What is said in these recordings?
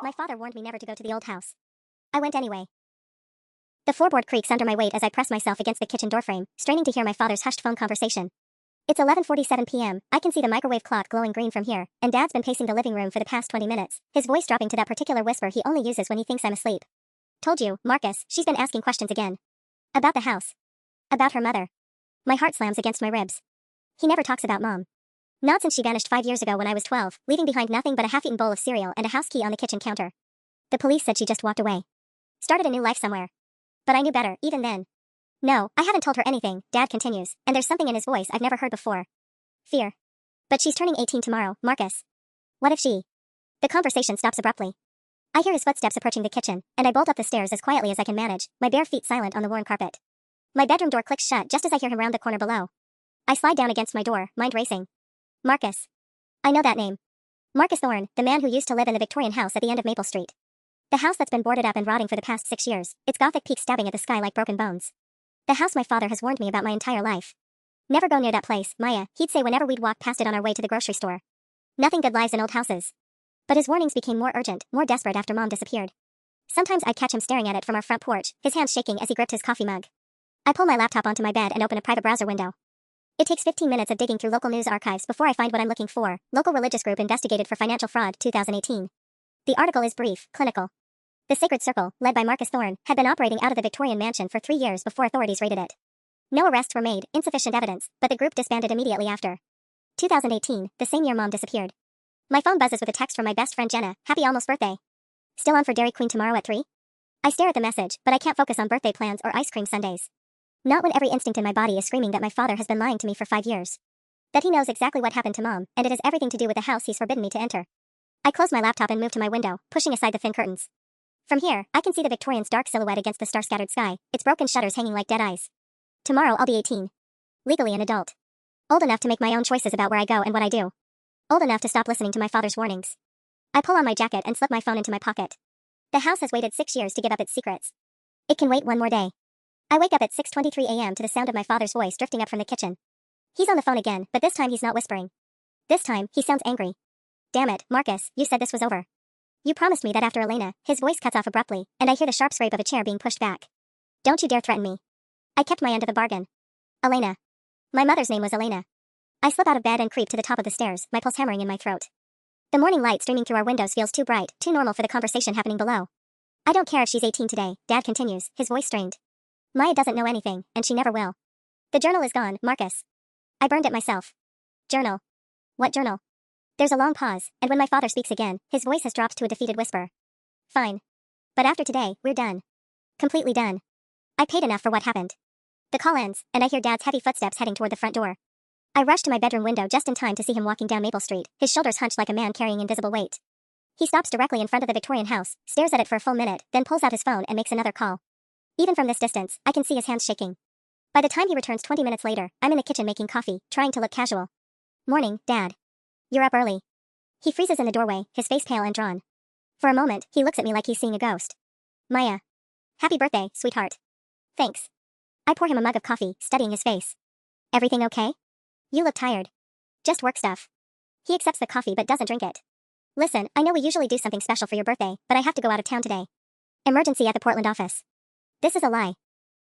My father warned me never to go to the old house. I went anyway. The floorboard creaks under my weight as I press myself against the kitchen doorframe, straining to hear my father's hushed phone conversation. It's 11:47 p.m. I can see the microwave clock glowing green from here, and Dad's been pacing the living room for the past 20 minutes, his voice dropping to that particular whisper he only uses when he thinks I'm asleep. Told you, Marcus, she's been asking questions again. About the house. About her mother. My heart slams against my ribs. He never talks about Mom. Not since she vanished 5 years ago when I was 12, leaving behind nothing but a half-eaten bowl of cereal and a house key on the kitchen counter. The police said she just walked away. Started a new life somewhere. But I knew better, even then. No, I haven't told her anything, Dad continues, and there's something in his voice I've never heard before. Fear. But she's turning 18 tomorrow, Marcus. What if she... The conversation stops abruptly. I hear his footsteps approaching the kitchen, and I bolt up the stairs as quietly as I can manage, my bare feet silent on the worn carpet. My bedroom door clicks shut just as I hear him round the corner below. I slide down against my door, mind racing. Marcus. I know that name. Marcus Thorne, the man who used to live in the Victorian house at the end of Maple Street. The house that's been boarded up and rotting for the past 6 years, its Gothic peak stabbing at the sky like broken bones. The house my father has warned me about my entire life. Never go near that place, Maya, he'd say whenever we'd walk past it on our way to the grocery store. Nothing good lies in old houses. But his warnings became more urgent, more desperate after Mom disappeared. Sometimes I'd catch him staring at it from our front porch, his hands shaking as he gripped his coffee mug. I pull my laptop onto my bed and open a private browser window. It takes 15 minutes of digging through local news archives before I find what I'm looking for. Local religious group investigated for financial fraud, 2018. The article is brief, clinical. The Sacred Circle, led by Marcus Thorne, had been operating out of the Victorian mansion for 3 years before authorities raided it. No arrests were made, insufficient evidence, but the group disbanded immediately after. 2018, the same year Mom disappeared. My phone buzzes with a text from my best friend Jenna, happy almost birthday. Still on for Dairy Queen tomorrow at 3? I stare at the message, but I can't focus on birthday plans or ice cream sundaes. Not when every instinct in my body is screaming that my father has been lying to me for 5 years. That he knows exactly what happened to Mom, and it has everything to do with the house he's forbidden me to enter. I close my laptop and move to my window, pushing aside the thin curtains. From here, I can see the Victorian's dark silhouette against the star-scattered sky, its broken shutters hanging like dead eyes. Tomorrow I'll be 18. Legally an adult. Old enough to make my own choices about where I go and what I do. Old enough to stop listening to my father's warnings. I pull on my jacket and slip my phone into my pocket. The house has waited 6 years to give up its secrets. It can wait one more day. I wake up at 6:23 a.m. to the sound of my father's voice drifting up from the kitchen. He's on the phone again, but this time he's not whispering. This time, he sounds angry. Damn it, Marcus, you said this was over. You promised me that after Elena. His voice cuts off abruptly, and I hear the sharp scrape of a chair being pushed back. Don't you dare threaten me. I kept my end of the bargain. Elena. My mother's name was Elena. I slip out of bed and creep to the top of the stairs, my pulse hammering in my throat. The morning light streaming through our windows feels too bright, too normal for the conversation happening below. I don't care if she's 18 today, Dad continues, his voice strained. Maya doesn't know anything, and she never will. The journal is gone, Marcus. I burned it myself. Journal. What journal? There's a long pause, and when my father speaks again, his voice has dropped to a defeated whisper. Fine. But after today, we're done. Completely done. I paid enough for what happened. The call ends, and I hear Dad's heavy footsteps heading toward the front door. I rush to my bedroom window just in time to see him walking down Maple Street, his shoulders hunched like a man carrying invisible weight. He stops directly in front of the Victorian house, stares at it for a full minute, then pulls out his phone and makes another call. Even from this distance, I can see his hands shaking. By the time he returns 20 minutes later, I'm in the kitchen making coffee, trying to look casual. Morning, Dad. You're up early. He freezes in the doorway, his face pale and drawn. For a moment, he looks at me like he's seeing a ghost. Maya. Happy birthday, sweetheart. Thanks. I pour him a mug of coffee, studying his face. Everything okay? You look tired. Just work stuff. He accepts the coffee but doesn't drink it. Listen, I know we usually do something special for your birthday, but I have to go out of town today. Emergency at the Portland office. This is a lie.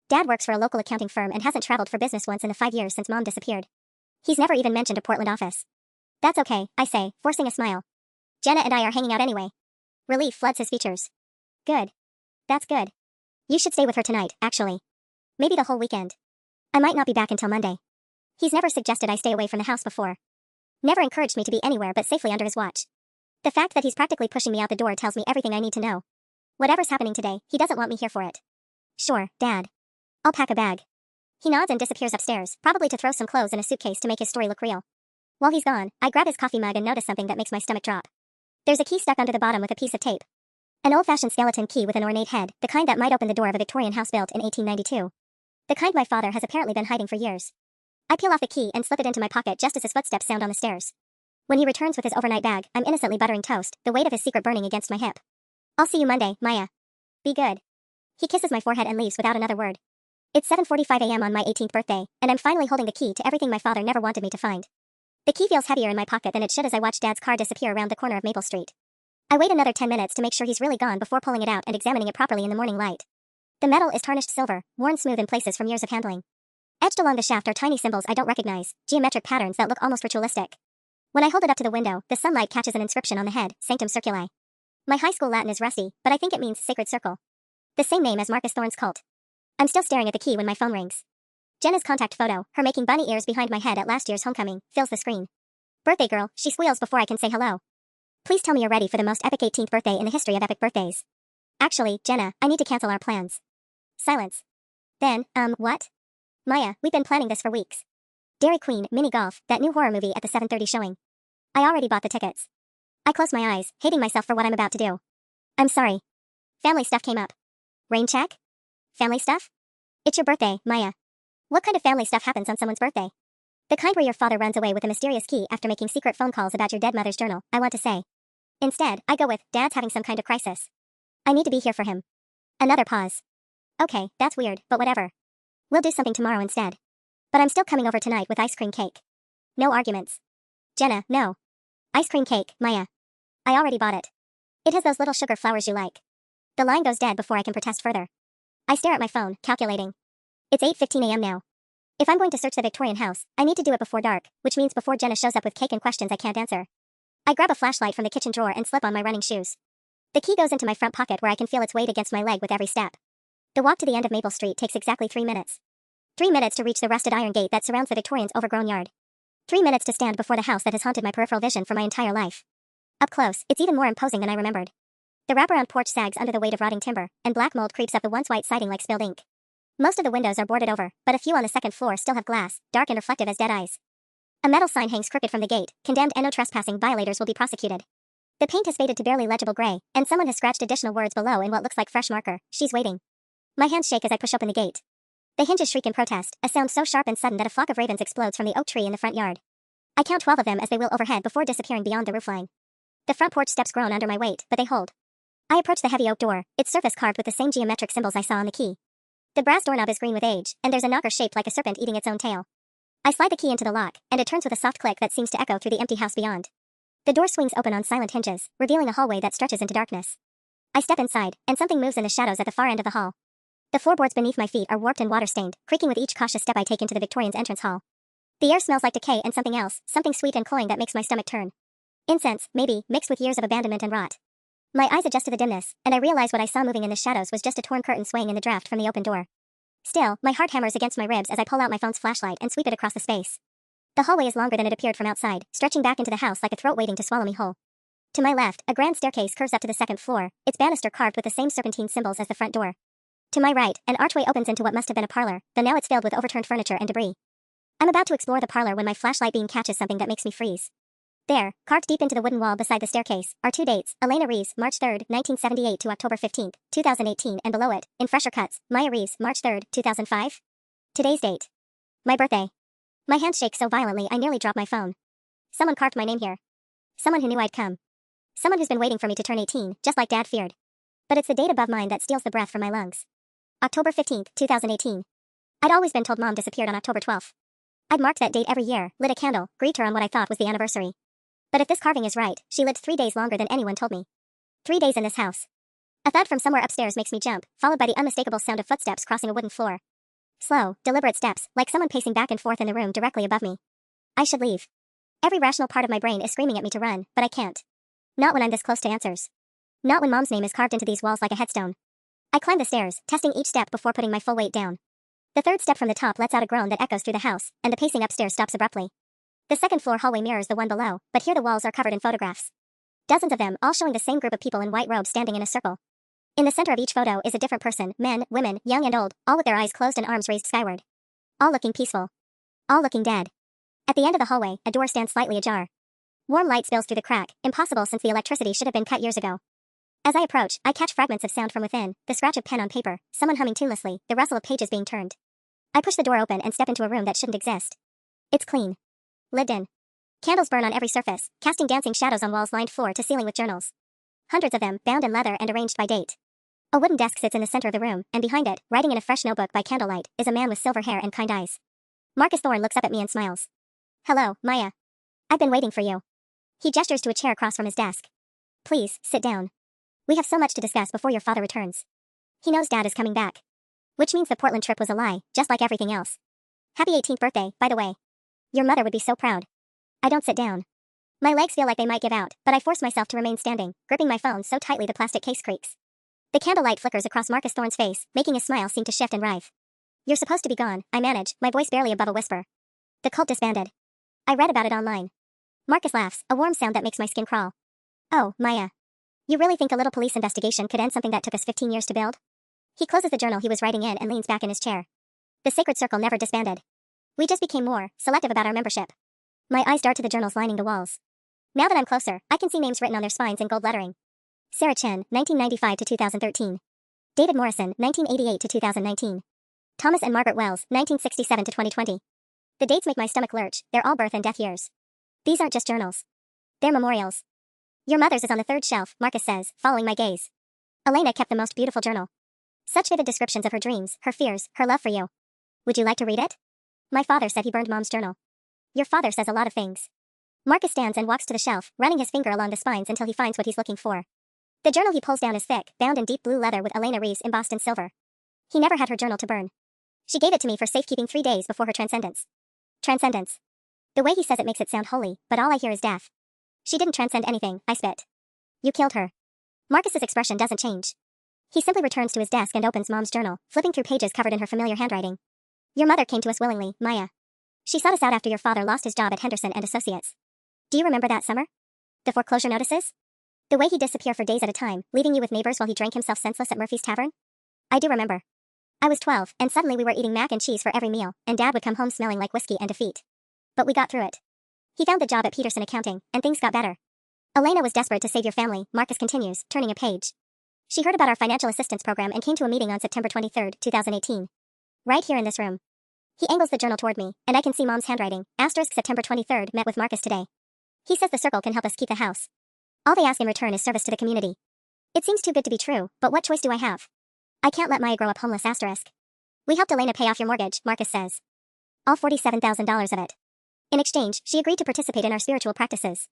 Dad works for a local accounting firm and hasn't traveled for business once in the 5 years since Mom disappeared. He's never even mentioned a Portland office. That's okay, I say, forcing a smile. Jenna and I are hanging out anyway. Relief floods his features. Good. That's good. You should stay with her tonight, actually. Maybe the whole weekend. I might not be back until Monday. He's never suggested I stay away from the house before. Never encouraged me to be anywhere but safely under his watch. The fact that he's practically pushing me out the door tells me everything I need to know. Whatever's happening today, he doesn't want me here for it. Sure, Dad. I'll pack a bag. He nods and disappears upstairs, probably to throw some clothes in a suitcase to make his story look real. While he's gone, I grab his coffee mug and notice something that makes my stomach drop. There's a key stuck under the bottom with a piece of tape. An old-fashioned skeleton key with an ornate head, the kind that might open the door of a Victorian house built in 1892. The kind my father has apparently been hiding for years. I peel off the key and slip it into my pocket just as his footsteps sound on the stairs. When he returns with his overnight bag, I'm innocently buttering toast, the weight of his secret burning against my hip. I'll see you Monday, Maya. Be good. He kisses my forehead and leaves without another word. It's 7:45 a.m. on my 18th birthday, and I'm finally holding the key to everything my father never wanted me to find. The key feels heavier in my pocket than it should as I watch Dad's car disappear around the corner of Maple Street. I wait another 10 minutes to make sure he's really gone before pulling it out and examining it properly in the morning light. The metal is tarnished silver, worn smooth in places from years of handling. Etched along the shaft are tiny symbols I don't recognize, geometric patterns that look almost ritualistic. When I hold it up to the window, the sunlight catches an inscription on the head, Sanctum Circuli. My high school Latin is rusty, but I think it means sacred circle. The same name as Marcus Thorne's cult. I'm still staring at the key when my phone rings. Jenna's contact photo, her making bunny ears behind my head at last year's homecoming, fills the screen. Birthday girl, she squeals before I can say hello. Please tell me you're ready for the most epic 18th birthday in the history of epic birthdays. Actually, Jenna, I need to cancel our plans. Silence. Then, what? Maya, we've been planning this for weeks. Dairy Queen, mini golf, that new horror movie at the 7:30 showing. I already bought the tickets. I close my eyes, hating myself for what I'm about to do. I'm sorry. Family stuff came up. Rain check? Family stuff? It's your birthday, Maya. What kind of family stuff happens on someone's birthday? The kind where your father runs away with a mysterious key after making secret phone calls about your dead mother's journal, I want to say. Instead, I go with, Dad's having some kind of crisis. I need to be here for him. Another pause. Okay, that's weird, but whatever. We'll do something tomorrow instead. But I'm still coming over tonight with ice cream cake. No arguments. Jenna, no. Ice cream cake, Maya. I already bought it. It has those little sugar flowers you like. The line goes dead before I can protest further. I stare at my phone, calculating. It's 8:15 a.m. now. If I'm going to search the Victorian house, I need to do it before dark, which means before Jenna shows up with cake and questions I can't answer. I grab a flashlight from the kitchen drawer and slip on my running shoes. The key goes into my front pocket where I can feel its weight against my leg with every step. The walk to the end of Maple Street takes exactly 3 minutes. 3 minutes to reach the rusted iron gate that surrounds the Victorians' overgrown yard. 3 minutes to stand before the house that has haunted my peripheral vision for my entire life. Up close, it's even more imposing than I remembered. The wraparound porch sags under the weight of rotting timber, and black mold creeps up the once white siding like spilled ink. Most of the windows are boarded over, but a few on the second floor still have glass, dark and reflective as dead eyes. A metal sign hangs crooked from the gate, condemned and no trespassing violators will be prosecuted. The paint has faded to barely legible gray, and someone has scratched additional words below in what looks like fresh marker, she's waiting. My hands shake as I push open the gate. The hinges shriek in protest, a sound so sharp and sudden that a flock of ravens explodes from the oak tree in the front yard. I count 12 of them as they wheel overhead before disappearing beyond the roofline. The front porch steps groan under my weight, but they hold. I approach the heavy oak door, its surface carved with the same geometric symbols I saw on the key. The brass doorknob is green with age, and there's a knocker shaped like a serpent eating its own tail. I slide the key into the lock, and it turns with a soft click that seems to echo through the empty house beyond. The door swings open on silent hinges, revealing a hallway that stretches into darkness. I step inside, and something moves in the shadows at the far end of the hall. The floorboards beneath my feet are warped and water-stained, creaking with each cautious step I take into the Victorians' entrance hall. The air smells like decay and something else, something sweet and cloying that makes my stomach turn. Incense, maybe, mixed with years of abandonment and rot. My eyes adjust to the dimness, and I realize what I saw moving in the shadows was just a torn curtain swaying in the draft from the open door. Still, my heart hammers against my ribs as I pull out my phone's flashlight and sweep it across the space. The hallway is longer than it appeared from outside, stretching back into the house like a throat waiting to swallow me whole. To my left, a grand staircase curves up to the second floor, its banister carved with the same serpentine symbols as the front door. To my right, an archway opens into what must have been a parlor, though now it's filled with overturned furniture and debris. I'm about to explore the parlor when my flashlight beam catches something that makes me freeze. There, carved deep into the wooden wall beside the staircase, are 2 dates, Elena Reeves, March 3, 1978 to October 15, 2018, and below it, in fresher cuts, Maya Reeves, March 3, 2005. Today's date. My birthday. My hands shake so violently I nearly drop my phone. Someone carved my name here. Someone who knew I'd come. Someone who's been waiting for me to turn 18, just like Dad feared. But it's the date above mine that steals the breath from my lungs. October 15, 2018. I'd always been told Mom disappeared on October 12th. I'd marked that date every year, lit a candle, grieved her on what I thought was the anniversary. But if this carving is right, she lived 3 days longer than anyone told me. 3 days in this house. A thud from somewhere upstairs makes me jump, followed by the unmistakable sound of footsteps crossing a wooden floor. Slow, deliberate steps, like someone pacing back and forth in the room directly above me. I should leave. Every rational part of my brain is screaming at me to run, but I can't. Not when I'm this close to answers. Not when Mom's name is carved into these walls like a headstone. I climb the stairs, testing each step before putting my full weight down. The third step from the top lets out a groan that echoes through the house, and the pacing upstairs stops abruptly. The second floor hallway mirrors the one below, but here the walls are covered in photographs. Dozens of them, all showing the same group of people in white robes standing in a circle. In the center of each photo is a different person, men, women, young and old, all with their eyes closed and arms raised skyward. All looking peaceful. All looking dead. At the end of the hallway, a door stands slightly ajar. Warm light spills through the crack, impossible since the electricity should have been cut years ago. As I approach, I catch fragments of sound from within, the scratch of pen on paper, someone humming tunelessly, the rustle of pages being turned. I push the door open and step into a room that shouldn't exist. It's clean. Lived in. Candles burn on every surface, casting dancing shadows on walls lined floor to ceiling with journals. Hundreds of them, bound in leather and arranged by date. A wooden desk sits in the center of the room, and behind it, writing in a fresh notebook by candlelight, is a man with silver hair and kind eyes. Marcus Thorne looks up at me and smiles. Hello, Maya. I've been waiting for you. He gestures to a chair across from his desk. Please, sit down. We have so much to discuss before your father returns. He knows Dad is coming back. Which means the Portland trip was a lie, just like everything else. Happy 18th birthday, by the way. Your mother would be so proud. I don't sit down. My legs feel like they might give out, but I force myself to remain standing, gripping my phone so tightly the plastic case creaks. The candlelight flickers across Marcus Thorne's face, making his smile seem to shift and writhe. You're supposed to be gone, I manage, my voice barely above a whisper. The cult disbanded. I read about it online. Marcus laughs, a warm sound that makes my skin crawl. Oh, Maya. You really think a little police investigation could end something that took us 15 years to build? He closes the journal he was writing in and leans back in his chair. The sacred circle never disbanded. We just became more selective about our membership. My eyes dart to the journals lining the walls. Now that I'm closer, I can see names written on their spines in gold lettering. Sarah Chen, 1995 to 2013. David Morrison, 1988 to 2019. Thomas and Margaret Wells, 1967 to 2020. The dates make my stomach lurch, they're all birth and death years. These aren't just journals. They're memorials. Your mother's is on the third shelf, Marcus says, following my gaze. Elena kept the most beautiful journal. Such vivid descriptions of her dreams, her fears, her love for you. Would you like to read it? My father said he burned Mom's journal. Your father says a lot of things. Marcus stands and walks to the shelf, running his finger along the spines until he finds what he's looking for. The journal he pulls down is thick, bound in deep blue leather with Elena Reeves embossed in silver. He never had her journal to burn. She gave it to me for safekeeping 3 days before her transcendence. Transcendence. The way he says it makes it sound holy, but all I hear is death. She didn't transcend anything, I spit. You killed her. Marcus's expression doesn't change. He simply returns to his desk and opens Mom's journal, flipping through pages covered in her familiar handwriting. Your mother came to us willingly, Maya. She sought us out after your father lost his job at Henderson and Associates. Do you remember that summer? The foreclosure notices? The way he'd disappear for days at a time, leaving you with neighbors while he drank himself senseless at Murphy's Tavern? I do remember. I was 12, and suddenly we were eating mac and cheese for every meal, and Dad would come home smelling like whiskey and defeat. But we got through it. He found the job at Peterson Accounting, and things got better. Elena was desperate to save your family, Marcus continues, turning a page. She heard about our financial assistance program and came to a meeting on September 23, 2018. Right here in this room. He angles the journal toward me, and I can see Mom's handwriting, asterisk September 23rd, met with Marcus today. He says the circle can help us keep the house. All they ask in return is service to the community. It seems too good to be true, but what choice do I have? I can't let Maya grow up homeless, asterisk. We helped Elena pay off your mortgage, Marcus says. All $47,000 of it. In exchange, she agreed to participate in our spiritual practices.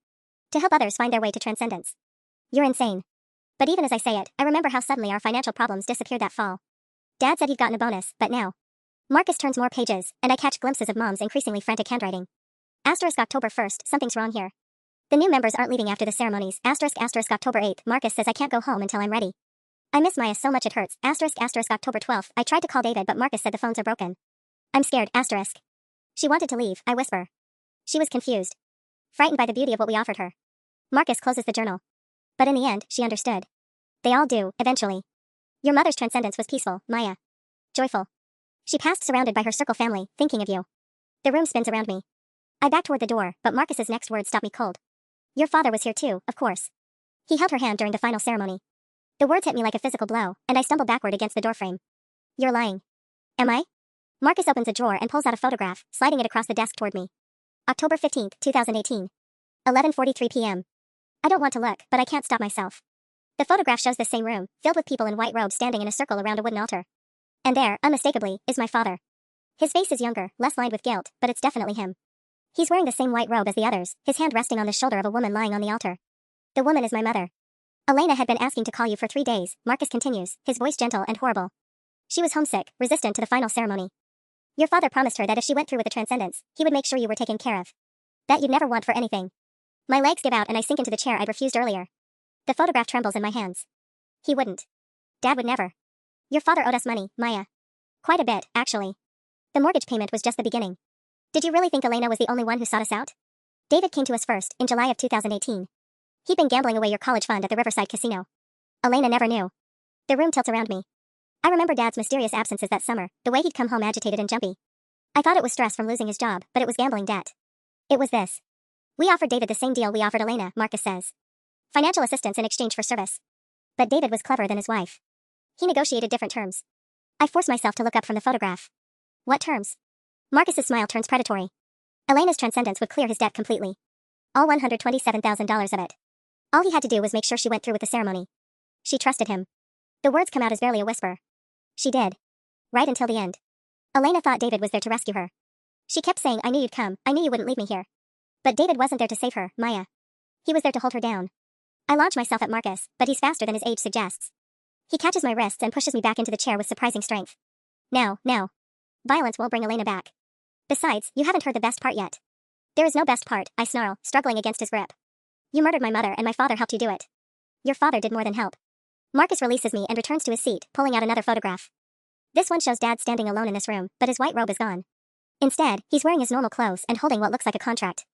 To help others find their way to transcendence. You're insane. But even as I say it, I remember how suddenly our financial problems disappeared that fall. Dad said he'd gotten a bonus, but now. Marcus turns more pages, and I catch glimpses of Mom's increasingly frantic handwriting. Asterisk October 1st, something's wrong here. The new members aren't leaving after the ceremonies, asterisk October 8th, Marcus says I can't go home until I'm ready. I miss Maya so much it hurts, asterisk October 12th, I tried to call David but Marcus said the phones are broken. I'm scared, asterisk. She wanted to leave, I whisper. She was confused. Frightened by the beauty of what we offered her. Marcus closes the journal. But in the end, she understood. They all do, eventually. Your mother's transcendence was peaceful, Maya. Joyful. She passed surrounded by her circle family, thinking of you. The room spins around me. I back toward the door, but Marcus's next words stop me cold. Your father was here too, of course. He held her hand during the final ceremony. The words hit me like a physical blow, and I stumble backward against the doorframe. You're lying. Am I? Marcus opens a drawer and pulls out a photograph, sliding it across the desk toward me. October 15th, 2018. 11:43 p.m. I don't want to look, but I can't stop myself. The photograph shows the same room, filled with people in white robes standing in a circle around a wooden altar. And there, unmistakably, is my father. His face is younger, less lined with guilt, but it's definitely him. He's wearing the same white robe as the others, his hand resting on the shoulder of a woman lying on the altar. The woman is my mother. Elena had been asking to call you for 3 days, Marcus continues, his voice gentle and horrible. She was homesick, resistant to the final ceremony. Your father promised her that if she went through with the transcendence, he would make sure you were taken care of. That you'd never want for anything. My legs give out and I sink into the chair I'd refused earlier. The photograph trembles in my hands. He wouldn't. Dad would never. Your father owed us money, Maya. Quite a bit, actually. The mortgage payment was just the beginning. Did you really think Elena was the only one who sought us out? David came to us first, in July of 2018. He'd been gambling away your college fund at the Riverside Casino. Elena never knew. The room tilts around me. I remember Dad's mysterious absences that summer, the way he'd come home agitated and jumpy. I thought it was stress from losing his job, but it was gambling debt. It was this. We offered David the same deal we offered Elena, Marcus says. Financial assistance in exchange for service. But David was cleverer than his wife. He negotiated different terms. I force myself to look up from the photograph. What terms? Marcus's smile turns predatory. Elena's transcendence would clear his debt completely. All $127,000 of it. All he had to do was make sure she went through with the ceremony. She trusted him. The words come out as barely a whisper. She did. Right until the end. Elena thought David was there to rescue her. She kept saying, I knew you'd come, I knew you wouldn't leave me here. But David wasn't there to save her, Maya. He was there to hold her down. I launch myself at Marcus, but he's faster than his age suggests. He catches my wrists and pushes me back into the chair with surprising strength. Now. Violence won't bring Elena back. Besides, you haven't heard the best part yet. There is no best part, I snarl, struggling against his grip. You murdered my mother and my father helped you do it. Your father did more than help. Marcus releases me and returns to his seat, pulling out another photograph. This one shows Dad standing alone in this room, but his white robe is gone. Instead, he's wearing his normal clothes and holding what looks like a contract.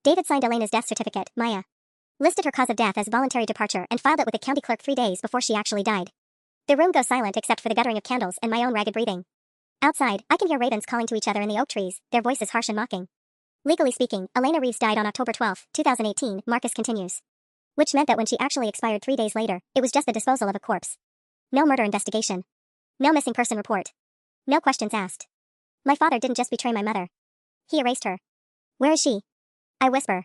David signed Elena's death certificate, Maya. Listed her cause of death as voluntary departure and filed it with the county clerk 3 days before she actually died. The room goes silent except for the guttering of candles and my own ragged breathing. Outside, I can hear ravens calling to each other in the oak trees, their voices harsh and mocking. Legally speaking, Elena Reeves died on October 12, 2018, Marcus continues. Which meant that when she actually expired 3 days later, it was just the disposal of a corpse. No murder investigation. No missing person report. No questions asked. My father didn't just betray my mother. He erased her. Where is she? I whisper.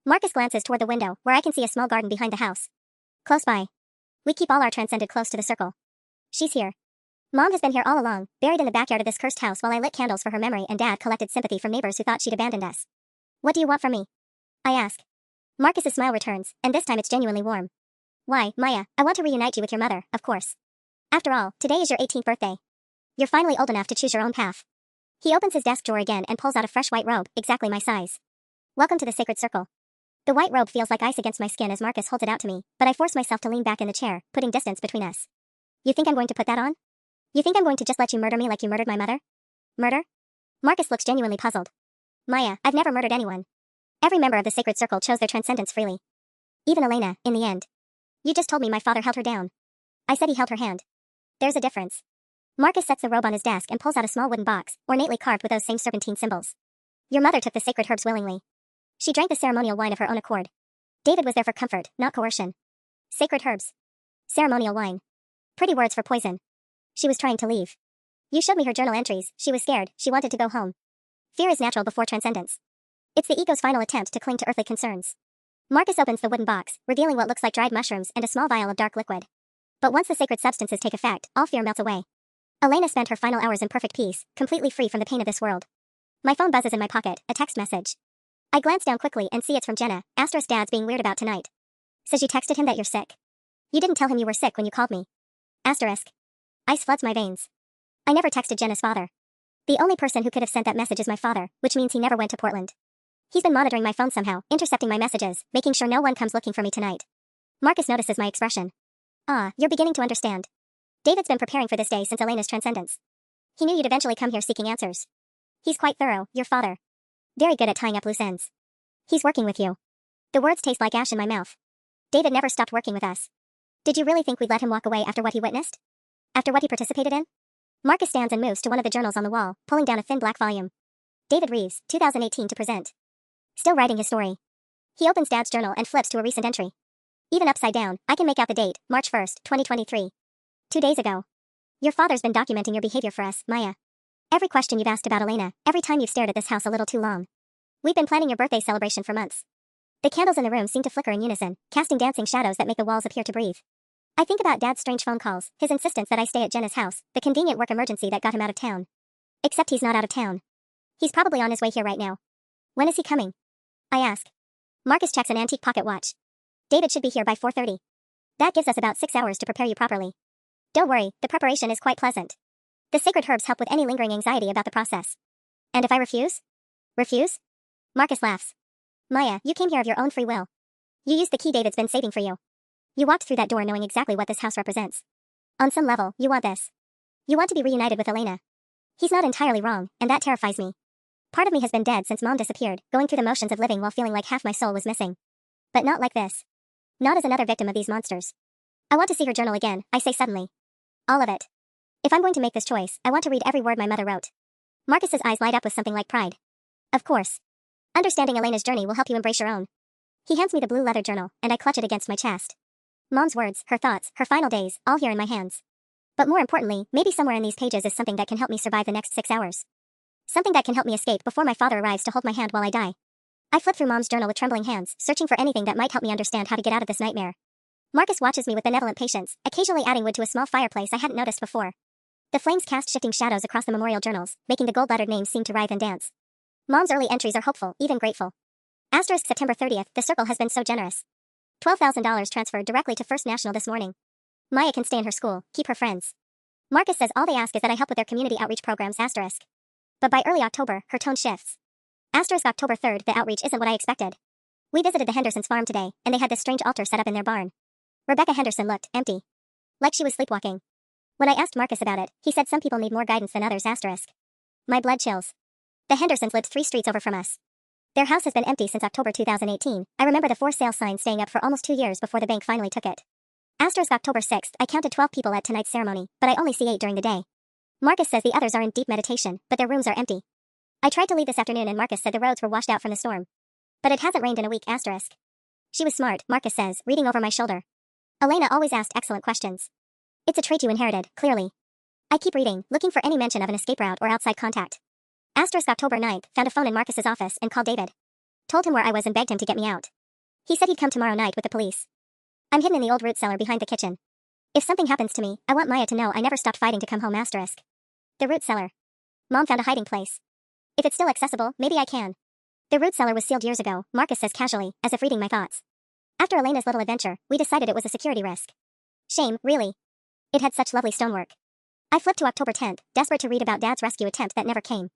Marcus glances toward the window, where I can see a small garden behind the house. Close by. We keep all our transcended close to the circle. She's here. Mom has been here all along, buried in the backyard of this cursed house while I lit candles for her memory and Dad collected sympathy from neighbors who thought she'd abandoned us. What do you want from me? I ask. Marcus's smile returns, and this time it's genuinely warm. Why, Maya, I want to reunite you with your mother, of course. After all, today is your 18th birthday. You're finally old enough to choose your own path. He opens his desk drawer again and pulls out a fresh white robe, exactly my size. Welcome to the sacred circle. The white robe feels like ice against my skin as Marcus holds it out to me, but I force myself to lean back in the chair, putting distance between us. You think I'm going to put that on? You think I'm going to just let you murder me like you murdered my mother? Murder? Marcus looks genuinely puzzled. Maya, I've never murdered anyone. Every member of the sacred circle chose their transcendence freely. Even Elena, in the end. You just told me my father held her down. I said he held her hand. There's a difference. Marcus sets the robe on his desk and pulls out a small wooden box, ornately carved with those same serpentine symbols. Your mother took the sacred herbs willingly. She drank the ceremonial wine of her own accord. David was there for comfort, not coercion. Sacred herbs. Ceremonial wine. Pretty words for poison. She was trying to leave. You showed me her journal entries. She was scared. She wanted to go home. Fear is natural before transcendence. It's the ego's final attempt to cling to earthly concerns. Marcus opens the wooden box, revealing what looks like dried mushrooms and a small vial of dark liquid. But once the sacred substances take effect, all fear melts away. Elena spent her final hours in perfect peace, completely free from the pain of this world. My phone buzzes in my pocket, a text message. I glance down quickly and see it's from Jenna. Asterisk Dad's being weird about tonight. Says you texted him that you're sick. You didn't tell him you were sick when you called me. Asterisk. Ice floods my veins. I never texted Jenna's father. The only person who could have sent that message is my father, which means he never went to Portland. He's been monitoring my phone somehow, intercepting my messages, making sure no one comes looking for me tonight. Marcus notices my expression. Ah, you're beginning to understand. David's been preparing for this day since Elena's transcendence. He knew you'd eventually come here seeking answers. He's quite thorough, your father. Very good at tying up loose ends. He's working with you. The words taste like ash in my mouth. David never stopped working with us. Did you really think we'd let him walk away after what he witnessed? After what he participated in? Marcus stands and moves to one of the journals on the wall, pulling down a thin black volume. David Reeves, 2018 to present. Still writing his story. He opens Dad's journal and flips to a recent entry. Even upside down, I can make out the date, March 1st, 2023. 2 days ago. Your father's been documenting your behavior for us, Maya. Every question you've asked about Elena, every time you've stared at this house a little too long. We've been planning your birthday celebration for months. The candles in the room seem to flicker in unison, casting dancing shadows that make the walls appear to breathe. I think about Dad's strange phone calls, his insistence that I stay at Jenna's house, the convenient work emergency that got him out of town. Except he's not out of town. He's probably on his way here right now. When is he coming? I ask. Marcus checks an antique pocket watch. David should be here by 4:30. That gives us about 6 hours to prepare you properly. Don't worry, the preparation is quite pleasant. The sacred herbs help with any lingering anxiety about the process. And if I refuse? Refuse? Marcus laughs. Maya, you came here of your own free will. You used the key David's been saving for you. You walked through that door knowing exactly what this house represents. On some level, you want this. You want to be reunited with Elena. He's not entirely wrong, and that terrifies me. Part of me has been dead since Mom disappeared, going through the motions of living while feeling like half my soul was missing. But not like this. Not as another victim of these monsters. I want to see her journal again, I say suddenly. All of it. If I'm going to make this choice, I want to read every word my mother wrote. Marcus's eyes light up with something like pride. Of course. Understanding Elena's journey will help you embrace your own. He hands me the blue leather journal, and I clutch it against my chest. Mom's words, her thoughts, her final days, all here in my hands. But more importantly, maybe somewhere in these pages is something that can help me survive the next 6 hours. Something that can help me escape before my father arrives to hold my hand while I die. I flip through Mom's journal with trembling hands, searching for anything that might help me understand how to get out of this nightmare. Marcus watches me with benevolent patience, occasionally adding wood to a small fireplace I hadn't noticed before. The flames cast shifting shadows across the memorial journals, making the gold-lettered names seem to writhe and dance. Mom's early entries are hopeful, even grateful. Asterisk September 30th, the circle has been so generous. $12,000 transferred directly to First National this morning. Maya can stay in her school, keep her friends. Marcus says all they ask is that I help with their community outreach programs, asterisk. But by early October, her tone shifts. Asterisk October 3rd, the outreach isn't what I expected. We visited the Hendersons' farm today, and they had this strange altar set up in their barn. Rebecca Henderson looked empty. Like she was sleepwalking. When I asked Marcus about it, he said some people need more guidance than others, asterisk. My blood chills. The Hendersons lived 3 streets over from us. Their house has been empty since October 2018. I remember the for sale sign staying up for almost 2 years before the bank finally took it. Asterisk October 6th, I counted 12 people at tonight's ceremony, but I only see 8 during the day. Marcus says the others are in deep meditation, but their rooms are empty. I tried to leave this afternoon and Marcus said the roads were washed out from the storm. But it hasn't rained in a week, asterisk. She was smart, Marcus says, reading over my shoulder. Elena always asked excellent questions. It's a trait you inherited, clearly. I keep reading, looking for any mention of an escape route or outside contact. Asterisk October 9th, found a phone in Marcus's office and called David. Told him where I was and begged him to get me out. He said he'd come tomorrow night with the police. I'm hidden in the old root cellar behind the kitchen. If something happens to me, I want Maya to know I never stopped fighting to come home, asterisk. The root cellar. Mom found a hiding place. If it's still accessible, maybe I can. The root cellar was sealed years ago, Marcus says casually, as if reading my thoughts. After Elena's little adventure, we decided it was a security risk. Shame, really. It had such lovely stonework. I flipped to October 10th, desperate to read about Dad's rescue attempt that never came.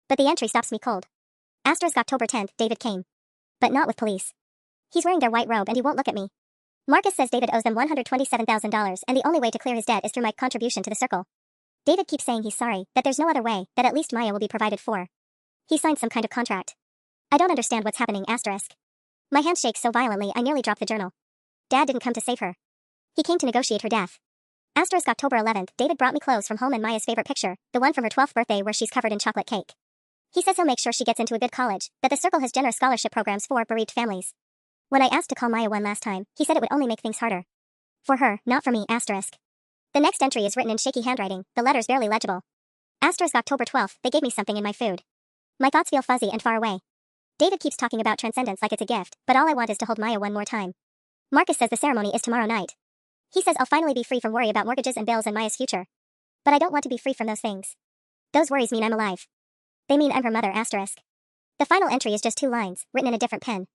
But the entry stops me cold. Asterisk October 10th, David came. But not with police. He's wearing their white robe and he won't look at me. Marcus says David owes them $127,000 and the only way to clear his debt is through my contribution to the circle. David keeps saying he's sorry, that there's no other way, that at least Maya will be provided for. He signed some kind of contract. I don't understand what's happening, asterisk. My hand shakes so violently I nearly drop the journal. Dad didn't come to save her. He came to negotiate her death. Asterisk October 11th, David brought me clothes from home and Maya's favorite picture, the one from her 12th birthday where she's covered in chocolate cake. He says he'll make sure she gets into a good college, that the circle has generous scholarship programs for bereaved families. When I asked to call Maya one last time, he said it would only make things harder. For her, not for me, asterisk. The next entry is written in shaky handwriting, the letters barely legible. Asterisk October 12th, they gave me something in my food. My thoughts feel fuzzy and far away. David keeps talking about transcendence like it's a gift, but all I want is to hold Maya one more time. Marcus says the ceremony is tomorrow night. He says I'll finally be free from worry about mortgages and bills and Maya's future. But I don't want to be free from those things. Those worries mean I'm alive. They mean I'm her mother, asterisk. The final entry is just 2 lines, written in a different pen.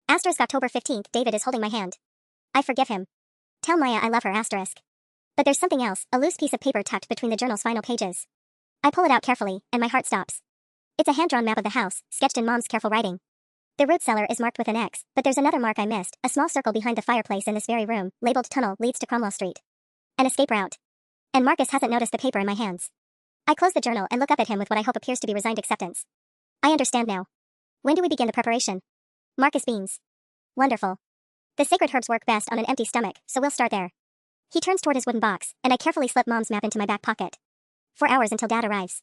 Asterisk October 15th, David is holding my hand. I forgive him. Tell Maya I love her, asterisk. But there's something else, a loose piece of paper tucked between the journal's final pages. I pull it out carefully, and my heart stops. It's a hand-drawn map of the house, sketched in Mom's careful writing. The root cellar is marked with an X, but there's another mark I missed, a small circle behind the fireplace in this very room, labeled Tunnel leads to Cromwell Street. An escape route. And Marcus hasn't noticed the paper in my hands. I close the journal and look up at him with what I hope appears to be resigned acceptance. I understand now. When do we begin the preparation? Marcus beams. Wonderful. The sacred herbs work best on an empty stomach, so we'll start there. He turns toward his wooden box, and I carefully slip Mom's map into my back pocket. 4 hours until Dad arrives.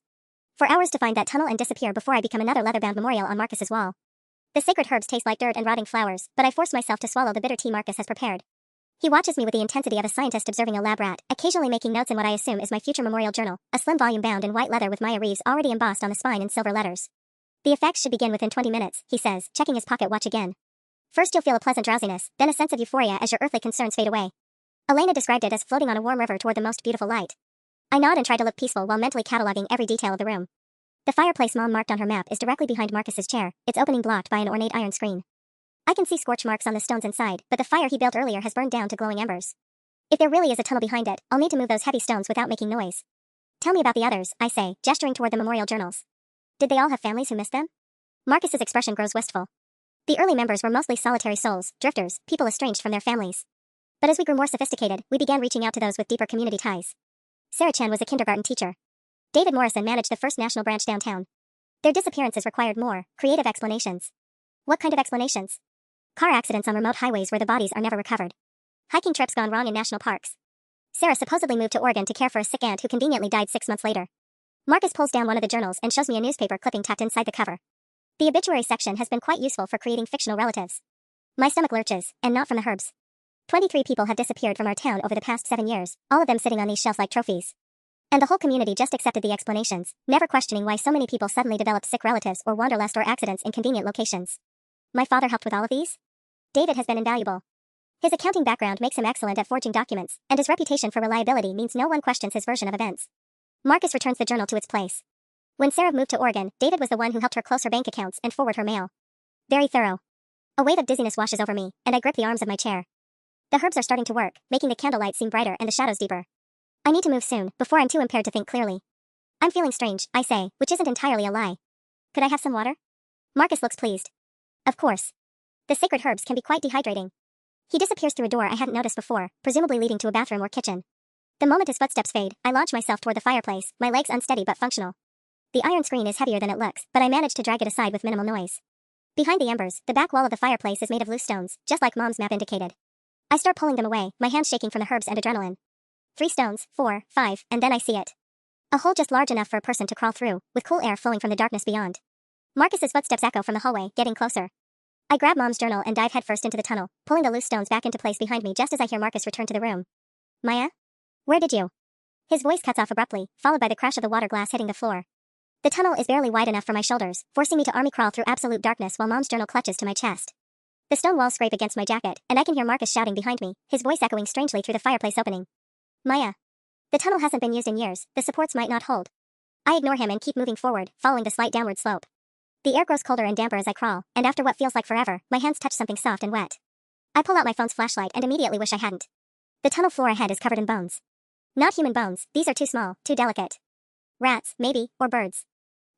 4 hours to find that tunnel and disappear before I become another leather-bound memorial on Marcus's wall. The sacred herbs taste like dirt and rotting flowers, but I force myself to swallow the bitter tea Marcus has prepared. He watches me with the intensity of a scientist observing a lab rat, occasionally making notes in what I assume is my future memorial journal, a slim volume bound in white leather with Maya Reeves already embossed on the spine in silver letters. The effects should begin within 20 minutes, he says, checking his pocket watch again. First you'll feel a pleasant drowsiness, then a sense of euphoria as your earthly concerns fade away. Elena described it as floating on a warm river toward the most beautiful light. I nod and try to look peaceful while mentally cataloging every detail of the room. The fireplace Mom marked on her map is directly behind Marcus's chair, its opening blocked by an ornate iron screen. I can see scorch marks on the stones inside, but the fire he built earlier has burned down to glowing embers. If there really is a tunnel behind it, I'll need to move those heavy stones without making noise. Tell me about the others, I say, gesturing toward the memorial journals. Did they all have families who missed them? Marcus's expression grows wistful. The early members were mostly solitary souls, drifters, people estranged from their families. But as we grew more sophisticated, we began reaching out to those with deeper community ties. Sarah Chan was a kindergarten teacher. David Morrison managed the First National branch downtown. Their disappearances required more, creative explanations. What kind of explanations? Car accidents on remote highways where the bodies are never recovered. Hiking trips gone wrong in national parks. Sarah supposedly moved to Oregon to care for a sick aunt who conveniently died 6 months later. Marcus pulls down one of the journals and shows me a newspaper clipping tucked inside the cover. The obituary section has been quite useful for creating fictional relatives. My stomach lurches, and not from the herbs. 23 people have disappeared from our town over the past 7 years, all of them sitting on these shelves like trophies. And the whole community just accepted the explanations, never questioning why so many people suddenly developed sick relatives or wanderlust or accidents in convenient locations. My father helped with all of these? David has been invaluable. His accounting background makes him excellent at forging documents, and his reputation for reliability means no one questions his version of events. Marcus returns the journal to its place. When Sarah moved to Oregon, David was the one who helped her close her bank accounts and forward her mail. Very thorough. A wave of dizziness washes over me, and I grip the arms of my chair. The herbs are starting to work, making the candlelight seem brighter and the shadows deeper. I need to move soon, before I'm too impaired to think clearly. I'm feeling strange, I say, which isn't entirely a lie. Could I have some water? Marcus looks pleased. Of course. The sacred herbs can be quite dehydrating. He disappears through a door I hadn't noticed before, presumably leading to a bathroom or kitchen. The moment his footsteps fade, I launch myself toward the fireplace, my legs unsteady but functional. The iron screen is heavier than it looks, but I manage to drag it aside with minimal noise. Behind the embers, the back wall of the fireplace is made of loose stones, just like Mom's map indicated. I start pulling them away, my hands shaking from the herbs and adrenaline. 3 stones, 4, 5, and then I see it. A hole just large enough for a person to crawl through, with cool air flowing from the darkness beyond. Marcus's footsteps echo from the hallway, getting closer. I grab Mom's journal and dive headfirst into the tunnel, pulling the loose stones back into place behind me just as I hear Marcus return to the room. Maya? Where did you? His voice cuts off abruptly, followed by the crash of the water glass hitting the floor. The tunnel is barely wide enough for my shoulders, forcing me to army crawl through absolute darkness while Mom's journal clutches to my chest. The stone walls scrape against my jacket, and I can hear Marcus shouting behind me, his voice echoing strangely through the fireplace opening. Maya. The tunnel hasn't been used in years, the supports might not hold. I ignore him and keep moving forward, following the slight downward slope. The air grows colder and damper as I crawl, and after what feels like forever, my hands touch something soft and wet. I pull out my phone's flashlight and immediately wish I hadn't. The tunnel floor ahead is covered in bones. Not human bones, these are too small, too delicate. Rats, maybe, or birds.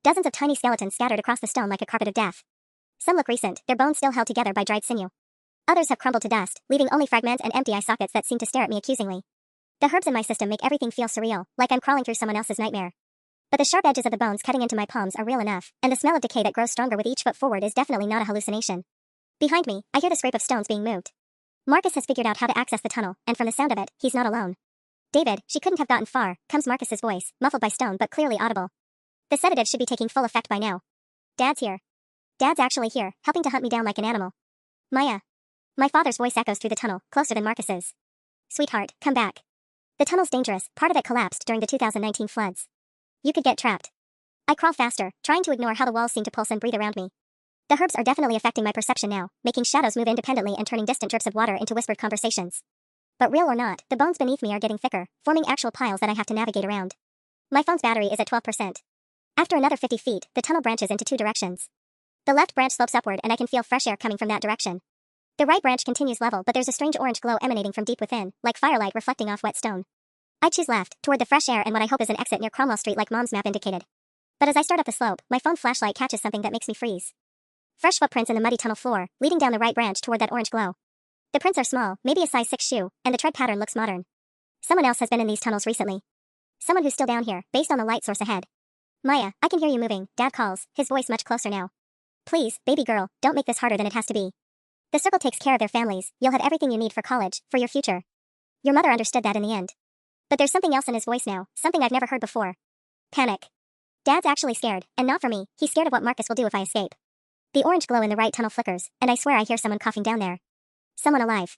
Dozens of tiny skeletons scattered across the stone like a carpet of death. Some look recent, their bones still held together by dried sinew. Others have crumbled to dust, leaving only fragments and empty eye sockets that seem to stare at me accusingly. The herbs in my system make everything feel surreal, like I'm crawling through someone else's nightmare. But the sharp edges of the bones cutting into my palms are real enough, and the smell of decay that grows stronger with each foot forward is definitely not a hallucination. Behind me, I hear the scrape of stones being moved. Marcus has figured out how to access the tunnel, and from the sound of it, he's not alone. David, she couldn't have gotten far, comes Marcus's voice, muffled by stone but clearly audible. The sedative should be taking full effect by now. Dad's here. Dad's actually here, helping to hunt me down like an animal. Maya. My father's voice echoes through the tunnel, closer than Marcus's. Sweetheart, come back. The tunnel's dangerous, part of it collapsed during the 2019 floods. You could get trapped. I crawl faster, trying to ignore how the walls seem to pulse and breathe around me. The herbs are definitely affecting my perception now, making shadows move independently and turning distant drips of water into whispered conversations. But real or not, the bones beneath me are getting thicker, forming actual piles that I have to navigate around. My phone's battery is at 12%. After another 50 feet, the tunnel branches into 2 directions. The left branch slopes upward and I can feel fresh air coming from that direction. The right branch continues level but there's a strange orange glow emanating from deep within, like firelight reflecting off wet stone. I choose left, toward the fresh air and what I hope is an exit near Cromwell Street like Mom's map indicated. But as I start up the slope, my phone flashlight catches something that makes me freeze. Fresh footprints in the muddy tunnel floor, leading down the right branch toward that orange glow. The prints are small, maybe a size 6 shoe, and the tread pattern looks modern. Someone else has been in these tunnels recently. Someone who's still down here, based on the light source ahead. Maya, I can hear you moving, Dad calls, his voice much closer now. Please, baby girl, don't make this harder than it has to be. The circle takes care of their families, you'll have everything you need for college, for your future. Your mother understood that in the end. But there's something else in his voice now, something I've never heard before. Panic. Dad's actually scared, and not for me, he's scared of what Marcus will do if I escape. The orange glow in the right tunnel flickers, and I swear I hear someone coughing down there. Someone alive.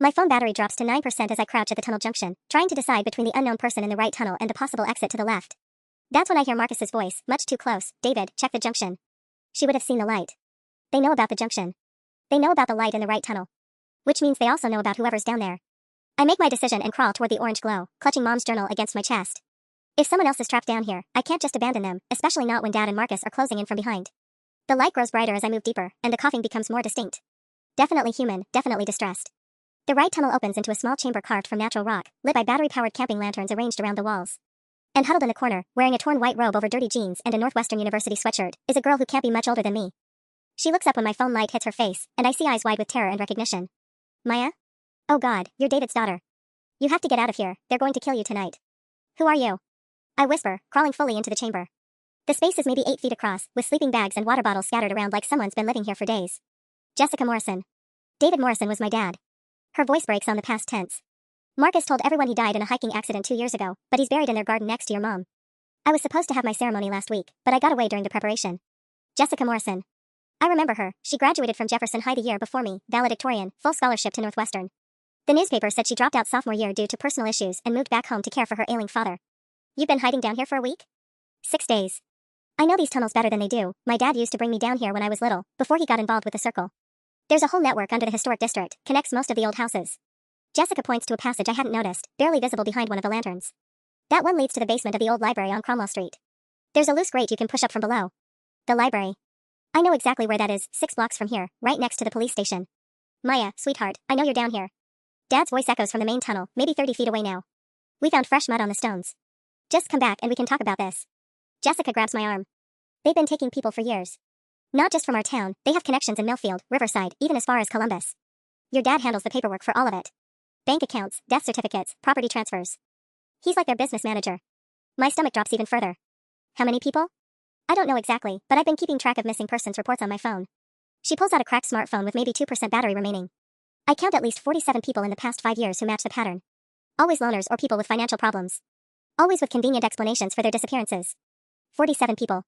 My phone battery drops to 9% as I crouch at the tunnel junction, trying to decide between the unknown person in the right tunnel and the possible exit to the left. That's when I hear Marcus's voice, much too close. David, check the junction. She would have seen the light. They know about the junction. They know about the light in the right tunnel. Which means they also know about whoever's down there. I make my decision and crawl toward the orange glow, clutching Mom's journal against my chest. If someone else is trapped down here, I can't just abandon them, especially not when Dad and Marcus are closing in from behind. The light grows brighter as I move deeper, and the coughing becomes more distinct. Definitely human, definitely distressed. The right tunnel opens into a small chamber carved from natural rock, lit by battery-powered camping lanterns arranged around the walls. And huddled in a corner, wearing a torn white robe over dirty jeans and a Northwestern University sweatshirt, is a girl who can't be much older than me. She looks up when my phone light hits her face, and I see eyes wide with terror and recognition. Maya? Oh God, you're David's daughter. You have to get out of here, they're going to kill you tonight. Who are you? I whisper, crawling fully into the chamber. The space is maybe 8 feet across, with sleeping bags and water bottles scattered around like someone's been living here for days. Jessica Morrison. David Morrison was my dad. Her voice breaks on the past tense. Marcus told everyone he died in a hiking accident 2 years ago, but he's buried in their garden next to your mom. I was supposed to have my ceremony last week, but I got away during the preparation. Jessica Morrison. I remember her, she graduated from Jefferson High the year before me, valedictorian, full scholarship to Northwestern. The newspaper said she dropped out sophomore year due to personal issues and moved back home to care for her ailing father. You've been hiding down here for a week? 6 days. I know these tunnels better than they do, my dad used to bring me down here when I was little, before he got involved with the circle. There's a whole network under the historic district, connects most of the old houses. Jessica points to a passage I hadn't noticed, barely visible behind one of the lanterns. That one leads to the basement of the old library on Cromwell Street. There's a loose grate you can push up from below. The library. I know exactly where that is, 6 blocks from here, right next to the police station. Maya, sweetheart, I know you're down here. Dad's voice echoes from the main tunnel, maybe 30 feet away now. We found fresh mud on the stones. Just come back and we can talk about this. Jessica grabs my arm. They've been taking people for years. Not just from our town, they have connections in Millfield, Riverside, even as far as Columbus. Your dad handles the paperwork for all of it. Bank accounts, death certificates, property transfers. He's like their business manager. My stomach drops even further. How many people? I don't know exactly, but I've been keeping track of missing persons reports on my phone. She pulls out a cracked smartphone with maybe 2% battery remaining. I count at least 47 people in the past 5 years who match the pattern. Always loners or people with financial problems. Always with convenient explanations for their disappearances. 47 people.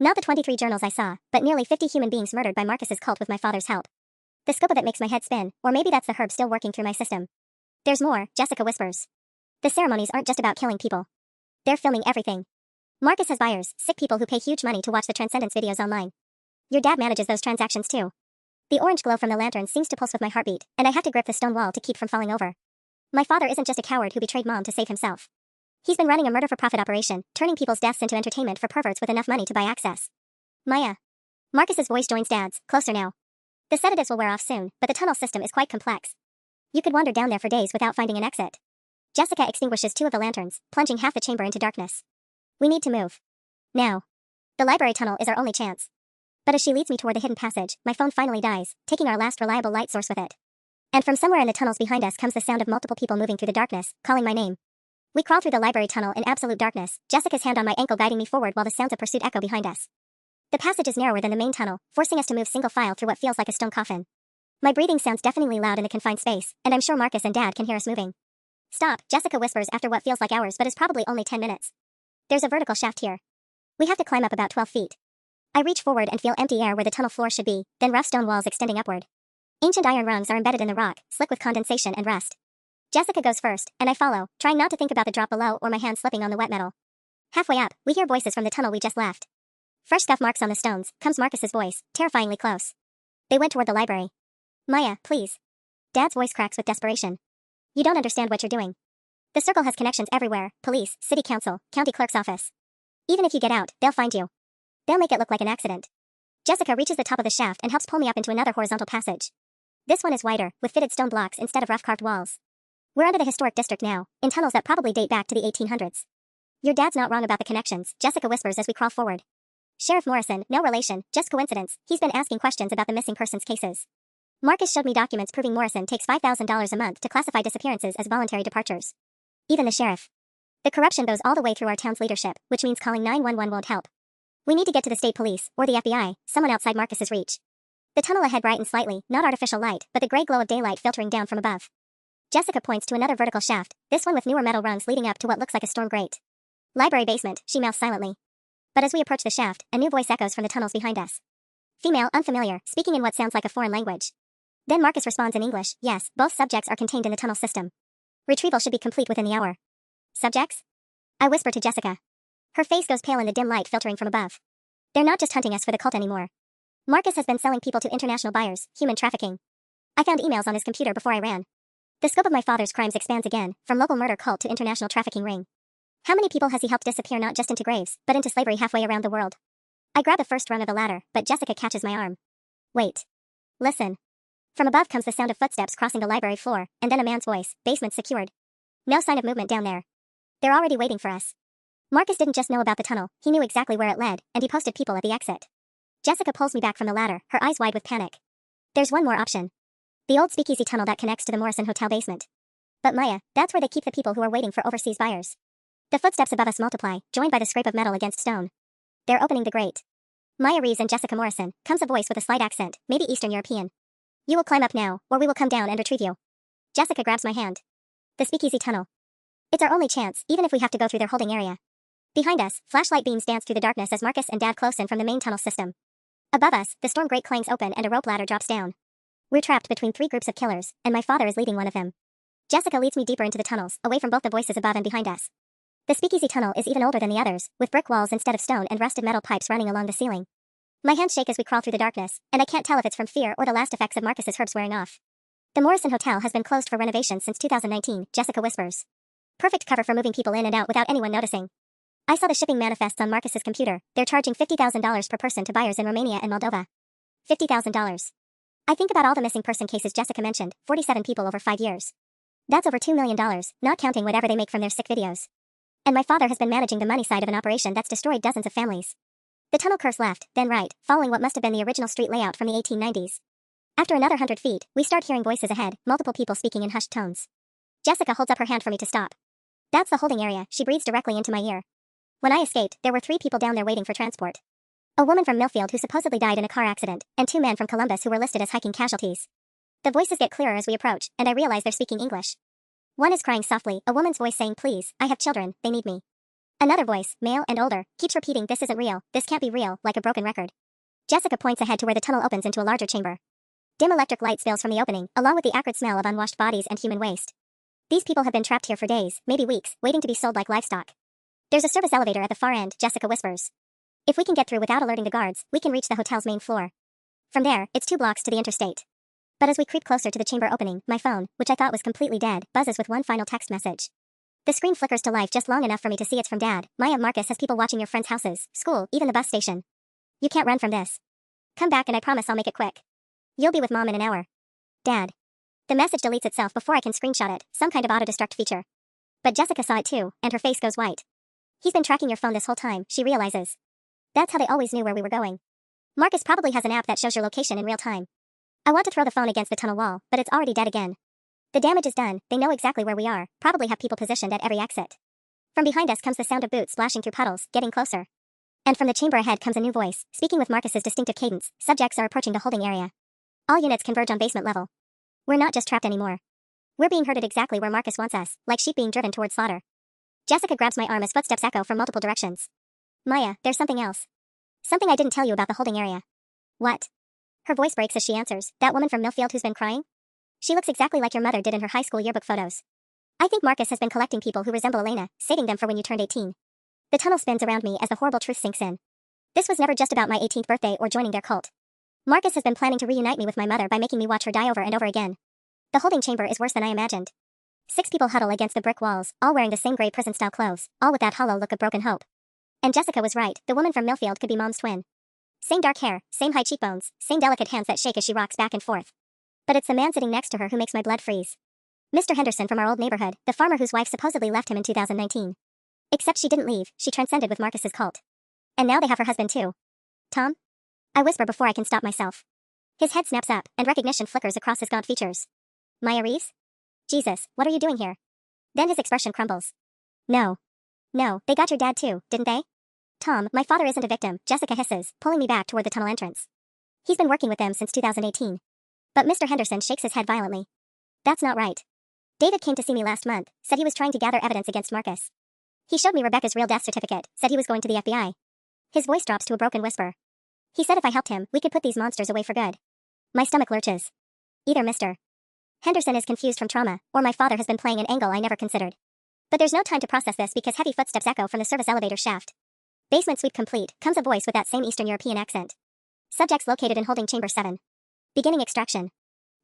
Not the 23 journals I saw, but nearly 50 human beings murdered by Marcus's cult with my father's help. The scope of it makes my head spin, or maybe that's the herb still working through my system. There's more, Jessica whispers. The ceremonies aren't just about killing people. They're filming everything. Marcus has buyers, sick people who pay huge money to watch the Transcendence videos online. Your dad manages those transactions too. The orange glow from the lantern seems to pulse with my heartbeat, and I have to grip the stone wall to keep from falling over. My father isn't just a coward who betrayed mom to save himself. He's been running a murder-for-profit operation, turning people's deaths into entertainment for perverts with enough money to buy access. Maya. Marcus's voice joins Dad's, closer now. The sedatives will wear off soon, but the tunnel system is quite complex. You could wander down there for days without finding an exit. Jessica extinguishes 2 of the lanterns, plunging half the chamber into darkness. We need to move. Now. The library tunnel is our only chance. But as she leads me toward the hidden passage, my phone finally dies, taking our last reliable light source with it. And from somewhere in the tunnels behind us comes the sound of multiple people moving through the darkness, calling my name. We crawl through the library tunnel in absolute darkness, Jessica's hand on my ankle guiding me forward while the sounds of pursuit echo behind us. The passage is narrower than the main tunnel, forcing us to move single file through what feels like a stone coffin. My breathing sounds deafeningly loud in the confined space, and I'm sure Marcus and Dad can hear us moving. Stop, Jessica whispers after what feels like hours but is probably only 10 minutes. There's a vertical shaft here. We have to climb up about 12 feet. I reach forward and feel empty air where the tunnel floor should be, then rough stone walls extending upward. Ancient iron rungs are embedded in the rock, slick with condensation and rust. Jessica goes first, and I follow, trying not to think about the drop below or my hand slipping on the wet metal. Halfway up, we hear voices from the tunnel we just left. Fresh scuff marks on the stones, comes Marcus's voice, terrifyingly close. They went toward the library. Maya, please. Dad's voice cracks with desperation. You don't understand what you're doing. The circle has connections everywhere, police, city council, county clerk's office. Even if you get out, they'll find you. They'll make it look like an accident. Jessica reaches the top of the shaft and helps pull me up into another horizontal passage. This one is wider, with fitted stone blocks instead of rough carved walls. We're under the historic district now, in tunnels that probably date back to the 1800s. Your dad's not wrong about the connections, Jessica whispers as we crawl forward. Sheriff Morrison, no relation, just coincidence, he's been asking questions about the missing persons cases. Marcus showed me documents proving Morrison takes $5,000 a month to classify disappearances as voluntary departures. Even the sheriff. The corruption goes all the way through our town's leadership, which means calling 911 won't help. We need to get to the state police, or the FBI, someone outside Marcus's reach. The tunnel ahead brightens slightly, not artificial light, but the gray glow of daylight filtering down from above. Jessica points to another vertical shaft, this one with newer metal rungs leading up to what looks like a storm grate. Library basement, she mouths silently. But as we approach the shaft, a new voice echoes from the tunnels behind us. Female, unfamiliar, speaking in what sounds like a foreign language. Then Marcus responds in English, yes, both subjects are contained in the tunnel system. Retrieval should be complete within the hour. Subjects? I whisper to Jessica. Her face goes pale in the dim light filtering from above. They're not just hunting us for the cult anymore. Marcus has been selling people to international buyers, human trafficking. I found emails on his computer before I ran. The scope of my father's crimes expands again, from local murder cult to international trafficking ring. How many people has he helped disappear not just into graves, but into slavery halfway around the world? I grab the first rung of the ladder, but Jessica catches my arm. Wait. Listen. From above comes the sound of footsteps crossing the library floor, and then a man's voice, basement secured. No sign of movement down there. They're already waiting for us. Marcus didn't just know about the tunnel, he knew exactly where it led, and he posted people at the exit. Jessica pulls me back from the ladder, her eyes wide with panic. There's one more option. The old speakeasy tunnel that connects to the Morrison Hotel basement. But Maya, that's where they keep the people who are waiting for overseas buyers. The footsteps above us multiply, joined by the scrape of metal against stone. They're opening the grate. Maya Reeves and Jessica Morrison, comes a voice with a slight accent, maybe Eastern European. You will climb up now, or we will come down and retrieve you. Jessica grabs my hand. The speakeasy tunnel. It's our only chance, even if we have to go through their holding area. Behind us, flashlight beams dance through the darkness as Marcus and Dad close in from the main tunnel system. Above us, the storm grate clangs open and a rope ladder drops down. We're trapped between 3 groups of killers, and my father is leading one of them. Jessica leads me deeper into the tunnels, away from both the voices above and behind us. The speakeasy tunnel is even older than the others, with brick walls instead of stone and rusted metal pipes running along the ceiling. My hands shake as we crawl through the darkness, and I can't tell if it's from fear or the last effects of Marcus's herbs wearing off. The Morrison Hotel has been closed for renovation since 2019, Jessica whispers. Perfect cover for moving people in and out without anyone noticing. I saw the shipping manifests on Marcus's computer. They're charging $50,000 per person to buyers in Romania and Moldova. $50,000. I think about all the missing person cases Jessica mentioned, 47 people over 5 years. That's over $2 million, not counting whatever they make from their sick videos. And my father has been managing the money side of an operation that's destroyed dozens of families. The tunnel curves left, then right, following what must have been the original street layout from the 1890s. After another 100 feet, we start hearing voices ahead, multiple people speaking in hushed tones. Jessica holds up her hand for me to stop. That's the holding area, she breathes directly into my ear. When I escaped, there were 3 people down there waiting for transport. A woman from Millfield who supposedly died in a car accident, and 2 men from Columbus who were listed as hiking casualties. The voices get clearer as we approach, and I realize they're speaking English. One is crying softly, a woman's voice saying, "Please, I have children, they need me." Another voice, male and older, keeps repeating, "This isn't real, this can't be real," like a broken record. Jessica points ahead to where the tunnel opens into a larger chamber. Dim electric light spills from the opening, along with the acrid smell of unwashed bodies and human waste. These people have been trapped here for days, maybe weeks, waiting to be sold like livestock. There's a service elevator at the far end, Jessica whispers. If we can get through without alerting the guards, we can reach the hotel's main floor. From there, it's 2 blocks to the interstate. But as we creep closer to the chamber opening, my phone, which I thought was completely dead, buzzes with one final text message. The screen flickers to life just long enough for me to see it's from Dad. "Maya, Marcus has people watching your friends' houses, school, even the bus station. You can't run from this. Come back and I promise I'll make it quick. You'll be with Mom in an hour. Dad." The message deletes itself before I can screenshot it, some kind of auto-destruct feature. But Jessica saw it too, and her face goes white. "He's been tracking your phone this whole time," she realizes. "That's how they always knew where we were going. Marcus probably has an app that shows your location in real time." I want to throw the phone against the tunnel wall, but it's already dead again. The damage is done, they know exactly where we are, probably have people positioned at every exit. From behind us comes the sound of boots splashing through puddles, getting closer. And from the chamber ahead comes a new voice, speaking with Marcus's distinctive cadence. "Subjects are approaching the holding area. All units converge on basement level. We're not just trapped anymore. We're being herded exactly where Marcus wants us, like sheep being driven towards slaughter." Jessica grabs my arm as footsteps echo from multiple directions. "Maya, there's something else. Something I didn't tell you about the holding area." "What?" Her voice breaks as she answers. "That woman from Millfield who's been crying? She looks exactly like your mother did in her high school yearbook photos. I think Marcus has been collecting people who resemble Elena, saving them for when you turned 18. The tunnel spins around me as the horrible truth sinks in. This was never just about my 18th birthday or joining their cult. Marcus has been planning to reunite me with my mother by making me watch her die over and over again. The holding chamber is worse than I imagined. 6 people huddle against the brick walls, all wearing the same gray prison-style clothes, all with that hollow look of broken hope. And Jessica was right, the woman from Millfield could be Mom's twin. Same dark hair, same high cheekbones, same delicate hands that shake as she rocks back and forth. But it's the man sitting next to her who makes my blood freeze. Mr. Henderson from our old neighborhood, the farmer whose wife supposedly left him in 2019. Except she didn't leave, she transcended with Marcus's cult. And now they have her husband too. "Tom?" I whisper before I can stop myself. His head snaps up, and recognition flickers across his gaunt features. "Maya Reese? Jesus, what are you doing here?" Then his expression crumbles. No, they got your dad too, didn't they?" "Tom, my father isn't a victim," Jessica hisses, pulling me back toward the tunnel entrance. "He's been working with them since 2018. But Mr. Henderson shakes his head violently. "That's not right. David came to see me last month, said he was trying to gather evidence against Marcus. He showed me Rebecca's real death certificate, said he was going to the FBI. His voice drops to a broken whisper. He said if I helped him, we could put these monsters away for good." My stomach lurches. Either Mr. Henderson is confused from trauma, or my father has been playing an angle I never considered. But there's no time to process this because heavy footsteps echo from the service elevator shaft. Basement sweep complete, comes a voice with that same Eastern European accent. "Subjects located in holding chamber 7. Beginning extraction."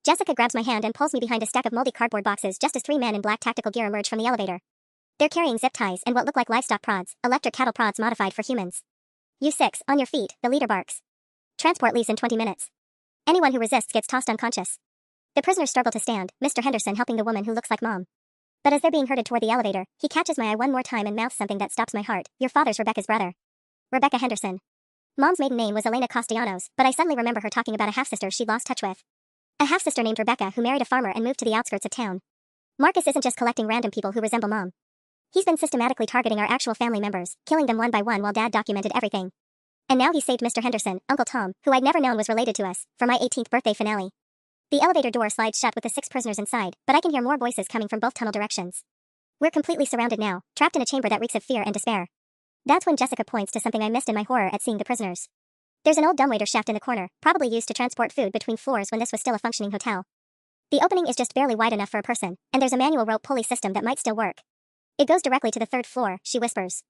Jessica grabs my hand and pulls me behind a stack of moldy cardboard boxes just as 3 men in black tactical gear emerge from the elevator. They're carrying zip ties and what look like livestock prods, electric cattle prods modified for humans. "You 6, on your feet," the leader barks. "Transport leaves in 20 minutes. Anyone who resists gets tossed unconscious." The prisoners struggle to stand, Mr. Henderson helping the woman who looks like Mom. But as they're being herded toward the elevator, he catches my eye one more time and mouths something that stops my heart. "Your father's Rebecca's brother. Rebecca Henderson." Mom's maiden name was Elena Castellanos, but I suddenly remember her talking about a half-sister she'd lost touch with. A half-sister named Rebecca who married a farmer and moved to the outskirts of town. Marcus isn't just collecting random people who resemble Mom. He's been systematically targeting our actual family members, killing them one by one while Dad documented everything. And now he saved Mr. Henderson, Uncle Tom, who I'd never known was related to us, for my 18th birthday finale. The elevator door slides shut with the 6 prisoners inside, but I can hear more voices coming from both tunnel directions. We're completely surrounded now, trapped in a chamber that reeks of fear and despair. That's when Jessica points to something I missed in my horror at seeing the prisoners. There's an old dumbwaiter shaft in the corner, probably used to transport food between floors when this was still a functioning hotel. The opening is just barely wide enough for a person, and there's a manual rope pulley system that might still work. "It goes directly to the 3rd floor, she whispers.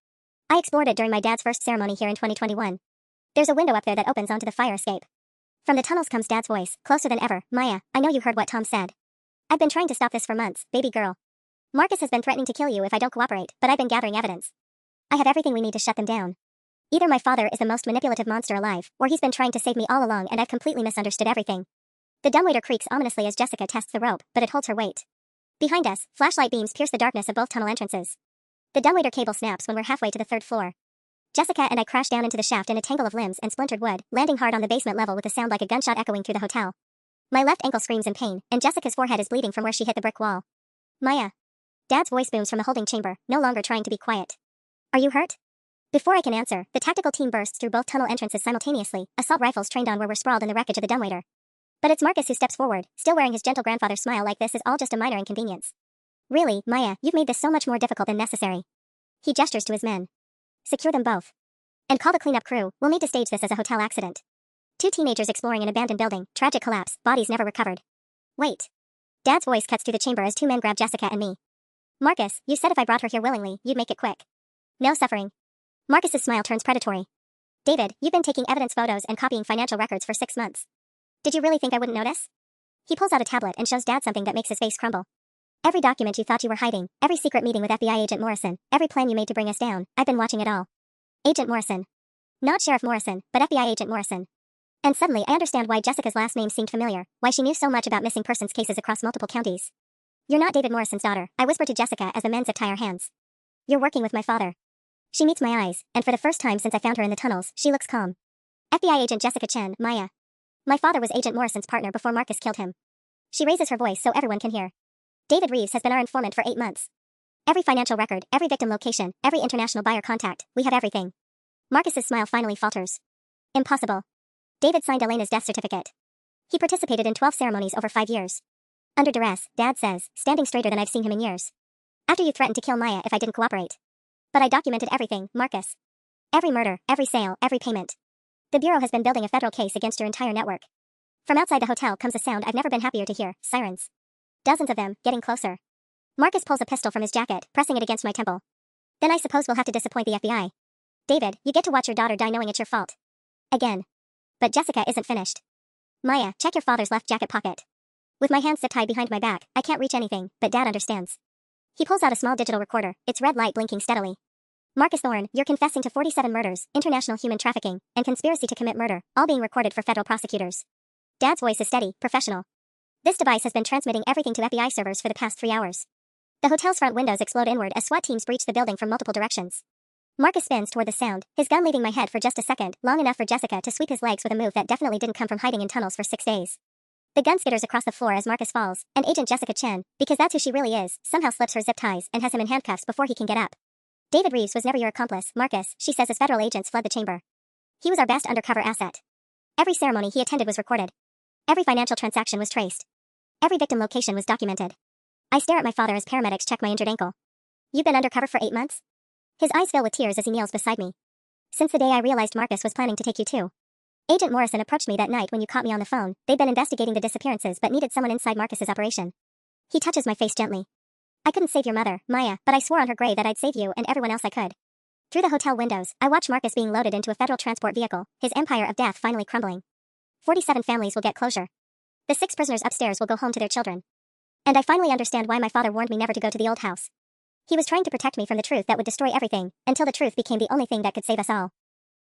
"I explored it during my dad's first ceremony here in 2021. There's a window up there that opens onto the fire escape." From the tunnels comes Dad's voice, closer than ever. "Maya, I know you heard what Tom said. I've been trying to stop this for months, baby girl. Marcus has been threatening to kill you if I don't cooperate, but I've been gathering evidence. I have everything we need to shut them down. Either my father is the most manipulative monster alive, or he's been trying to save me all along and I've completely misunderstood everything. The dumbwaiter creaks ominously as Jessica tests the rope, but it holds her weight. Behind us, flashlight beams pierce the darkness of both tunnel entrances. The dumbwaiter cable snaps when we're halfway to the 3rd floor. Jessica and I crash down into the shaft in a tangle of limbs and splintered wood, landing hard on the basement level with a sound like a gunshot echoing through the hotel. My left ankle screams in pain, and Jessica's forehead is bleeding from where she hit the brick wall. Maya. Dad's voice booms from the holding chamber, no longer trying to be quiet. Are you hurt? Before I can answer, the tactical team bursts through both tunnel entrances simultaneously, assault rifles trained on where we're sprawled in the wreckage of the dumbwaiter. But it's Marcus who steps forward, still wearing his gentle grandfather's smile like this is all just a minor inconvenience. Really, Maya, you've made this so much more difficult than necessary. He gestures to his men. Secure them both. And call the cleanup crew, we'll need to stage this as a hotel accident. 2 teenagers exploring an abandoned building, tragic collapse, bodies never recovered. Wait. Dad's voice cuts through the chamber as 2 men grab Jessica and me. Marcus, you said if I brought her here willingly, you'd make it quick. No suffering. Marcus's smile turns predatory. David, you've been taking evidence photos and copying financial records for 6 months. Did you really think I wouldn't notice? He pulls out a tablet and shows Dad something that makes his face crumble. Every document you thought you were hiding, every secret meeting with FBI agent Morrison, every plan you made to bring us down, I've been watching it all. Agent Morrison. Not Sheriff Morrison, but FBI agent Morrison. And suddenly I understand why Jessica's last name seemed familiar, why she knew so much about missing persons cases across multiple counties. You're not David Morrison's daughter, I whisper to Jessica as the men zip tie our hands. You're working with my father. She meets my eyes, and for the first time since I found her in the tunnels, she looks calm. FBI agent Jessica Chen, Maya. My father was Agent Morrison's partner before Marcus killed him. She raises her voice so everyone can hear. David Reeves has been our informant for 8 months. Every financial record, every victim location, every international buyer contact, we have everything. Marcus's smile finally falters. Impossible. David signed Elena's death certificate. He participated in 12 ceremonies over 5 years. Under duress, Dad says, standing straighter than I've seen him in years. After you threatened to kill Maya if I didn't cooperate. But I documented everything, Marcus. Every murder, every sale, every payment. The Bureau has been building a federal case against your entire network. From outside the hotel comes a sound I've never been happier to hear, sirens. Dozens of them, getting closer. Marcus pulls a pistol from his jacket, pressing it against my temple. Then I suppose we'll have to disappoint the FBI. David, you get to watch your daughter die knowing it's your fault. Again. But Jessica isn't finished. Maya, check your father's left jacket pocket. With my hands zip tied behind my back, I can't reach anything, but Dad understands. He pulls out a small digital recorder, its red light blinking steadily. Marcus Thorne, you're confessing to 47 murders, international human trafficking, and conspiracy to commit murder, all being recorded for federal prosecutors. Dad's voice is steady, professional. This device has been transmitting everything to FBI servers for the past 3 hours. The hotel's front windows explode inward as SWAT teams breach the building from multiple directions. Marcus spins toward the sound, his gun leaving my head for just a second, long enough for Jessica to sweep his legs with a move that definitely didn't come from hiding in tunnels for 6 days. The gun skitters across the floor as Marcus falls, and Agent Jessica Chen, because that's who she really is, somehow slips her zip ties and has him in handcuffs before he can get up. David Reeves was never your accomplice, Marcus, she says as federal agents flood the chamber. He was our best undercover asset. Every ceremony he attended was recorded. Every financial transaction was traced. Every victim location was documented. I stare at my father as paramedics check my injured ankle. You've been undercover for 8 months? His eyes fill with tears as he kneels beside me. Since the day I realized Marcus was planning to take you too. Agent Morrison approached me that night when you caught me on the phone. They'd been investigating the disappearances but needed someone inside Marcus's operation. He touches my face gently. I couldn't save your mother, Maya, but I swore on her grave that I'd save you and everyone else I could. Through the hotel windows, I watch Marcus being loaded into a federal transport vehicle, his empire of death finally crumbling. 47 families will get closure. The 6 prisoners upstairs will go home to their children. And I finally understand why my father warned me never to go to the old house. He was trying to protect me from the truth that would destroy everything, until the truth became the only thing that could save us all.